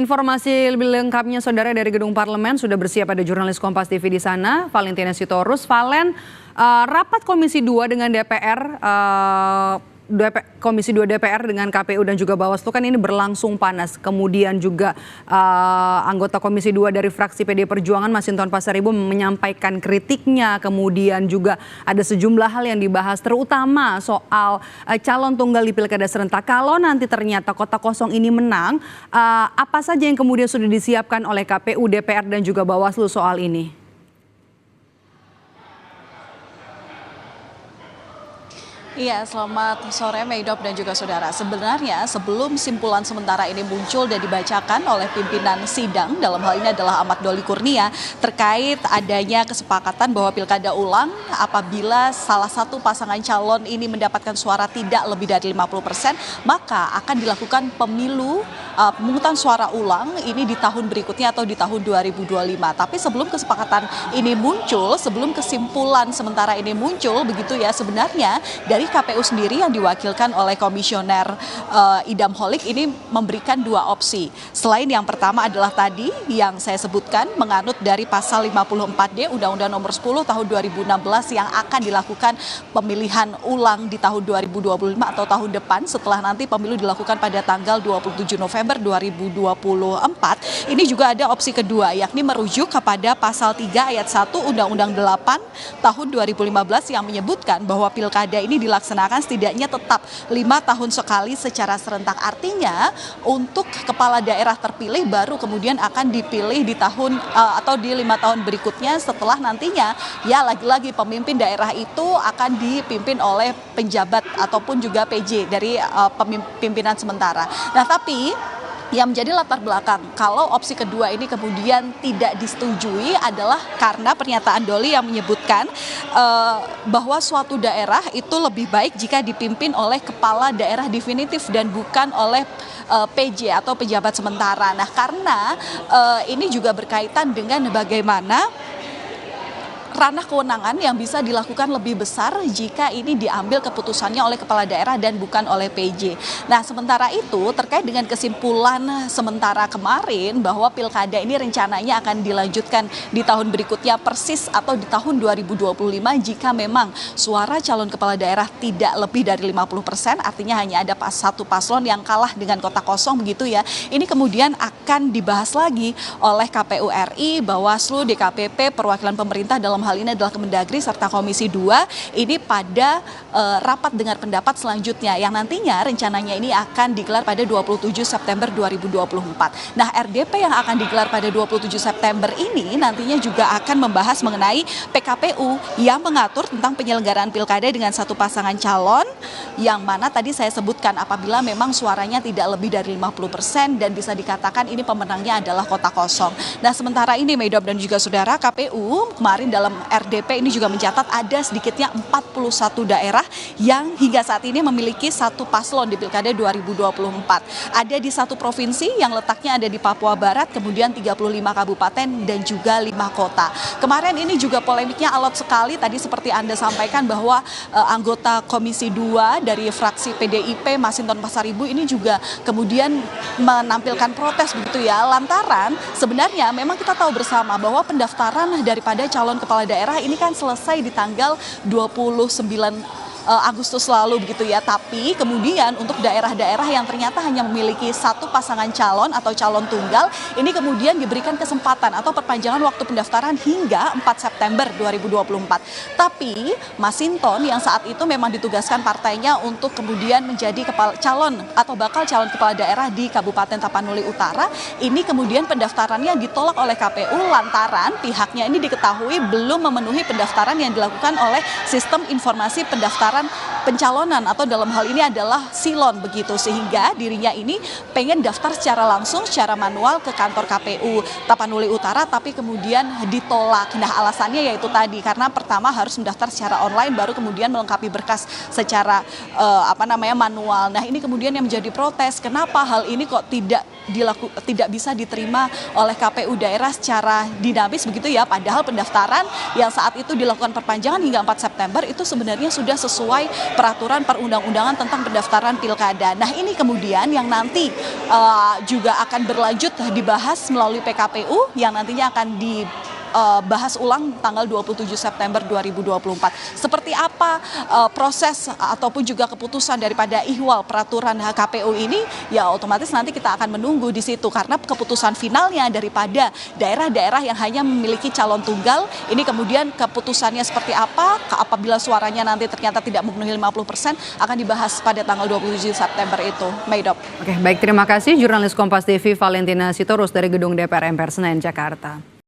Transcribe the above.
Informasi lebih lengkapnya saudara dari Gedung Parlemen sudah bersiap ada jurnalis Kompas TV di sana, Valentina Sitorus. Valen, rapat Komisi 2 dengan DPR, Komisi 2 DPR dengan KPU dan juga Bawaslu kan ini berlangsung panas. Kemudian juga anggota Komisi 2 dari fraksi PD Perjuangan Masinton Pasaribu menyampaikan kritiknya. Kemudian juga ada sejumlah hal yang dibahas terutama soal calon tunggal di Pilkada serentak. Kalau nanti ternyata kota kosong ini menang, apa saja yang kemudian sudah disiapkan oleh KPU, DPR dan juga Bawaslu soal ini? Iya, selamat sore Meidop dan juga saudara. Sebenarnya sebelum simpulan sementara ini muncul dan dibacakan oleh pimpinan sidang, dalam hal ini adalah Ahmad Doli Kurnia, terkait adanya kesepakatan bahwa pilkada ulang apabila salah satu pasangan calon ini mendapatkan suara tidak lebih dari 50%, maka akan dilakukan pemungutan suara ulang ini di tahun berikutnya atau di tahun 2025. Tapi sebelum kesepakatan ini muncul, sebelum kesimpulan sementara ini muncul, begitu ya, sebenarnya dari KPU sendiri yang diwakilkan oleh Komisioner Idam Holik ini memberikan dua opsi. Selain yang pertama adalah tadi yang saya sebutkan menganut dari pasal 54D Undang-Undang Nomor 10 Tahun 2016 yang akan dilakukan pemilihan ulang di tahun 2025 atau tahun depan setelah nanti pemilu dilakukan pada tanggal 27 November 2024. Ini juga ada opsi kedua, yakni merujuk kepada pasal 3 ayat 1 Undang-Undang 8 tahun 2015 yang menyebutkan bahwa pilkada ini dilaksanakan setidaknya tetap 5 tahun sekali secara serentak. Artinya untuk kepala daerah terpilih baru kemudian akan dipilih di tahun atau di 5 tahun berikutnya setelah nantinya ya lagi-lagi pemimpin daerah itu akan dipimpin oleh penjabat ataupun juga PJ dari pimpinan sementara. Nah, tapi yang menjadi latar belakang kalau opsi kedua ini kemudian tidak disetujui adalah karena pernyataan Doli yang menyebutkan bahwa suatu daerah itu lebih baik jika dipimpin oleh kepala daerah definitif dan bukan oleh PJ atau pejabat sementara. Nah, karena ini juga berkaitan dengan bagaimana ranah kewenangan yang bisa dilakukan lebih besar jika ini diambil keputusannya oleh kepala daerah dan bukan oleh PJ. Nah, sementara itu terkait dengan kesimpulan sementara kemarin bahwa pilkada ini rencananya akan dilanjutkan di tahun berikutnya persis atau di tahun 2025 jika memang suara calon kepala daerah tidak lebih dari 50%, artinya hanya ada satu paslon yang kalah dengan kota kosong begitu ya. Ini kemudian akan dibahas lagi oleh KPU RI, Bawaslu, DKPP, perwakilan pemerintah dalam hal ini adalah Kemendagri serta Komisi 2 ini pada rapat dengar pendapat selanjutnya yang nantinya rencananya ini akan digelar pada 27 September 2024. Nah, RDP yang akan digelar pada 27 September ini nantinya juga akan membahas mengenai PKPU yang mengatur tentang penyelenggaraan pilkada dengan satu pasangan calon yang mana tadi saya sebutkan apabila memang suaranya tidak lebih dari 50% dan bisa dikatakan ini pemenangnya adalah kota kosong. Nah, sementara ini Meidop dan juga saudara, KPU kemarin dalam RDP ini juga mencatat ada sedikitnya 41 daerah yang hingga saat ini memiliki satu paslon di Pilkada 2024. Ada di satu provinsi yang letaknya ada di Papua Barat, kemudian 35 kabupaten dan juga 5 kota. Kemarin ini juga polemiknya alot sekali tadi seperti Anda sampaikan bahwa anggota Komisi 2 dari fraksi PDIP Masinton Pasaribu ini juga kemudian menampilkan protes begitu ya, lantaran sebenarnya memang kita tahu bersama bahwa pendaftaran daripada calon kepala daerah ini kan selesai di tanggal 29 Agustus lalu begitu ya, tapi kemudian untuk daerah-daerah yang ternyata hanya memiliki satu pasangan calon atau calon tunggal ini kemudian diberikan kesempatan atau perpanjangan waktu pendaftaran hingga 4 September 2024. Tapi Masinton yang saat itu memang ditugaskan partainya untuk kemudian menjadi calon atau bakal calon kepala daerah di Kabupaten Tapanuli Utara, ini kemudian pendaftarannya ditolak oleh KPU lantaran pihaknya ini diketahui belum memenuhi pendaftaran yang dilakukan oleh sistem informasi pendaftaran pencalonan atau dalam hal ini adalah silon begitu, sehingga dirinya ini pengen daftar secara langsung secara manual ke kantor KPU Tapanuli Utara tapi kemudian ditolak. Nah, alasannya yaitu tadi karena pertama harus mendaftar secara online baru kemudian melengkapi berkas secara manual. Nah, ini kemudian yang menjadi protes, kenapa hal ini kok tidak bisa diterima oleh KPU daerah secara dinamis begitu ya, padahal pendaftaran yang saat itu dilakukan perpanjangan hingga 4 September itu sebenarnya sudah sesuai peraturan perundang-undangan tentang pendaftaran pilkada. Nah ini kemudian yang nanti juga akan berlanjut dibahas melalui PKPU yang nantinya akan dibahas ulang tanggal 27 September 2024. Seperti apa proses ataupun juga keputusan daripada ihwal peraturan KPU ini, ya otomatis nanti kita akan menunggu di situ karena keputusan finalnya daripada daerah-daerah yang hanya memiliki calon tunggal ini kemudian keputusannya seperti apa apabila suaranya nanti ternyata tidak memenuhi 50% akan dibahas pada tanggal 27 September itu. Maidop. Oke, baik, terima kasih jurnalis Kompas TV Valentina Sitorus dari Gedung DPR MPR Senayan, Jakarta.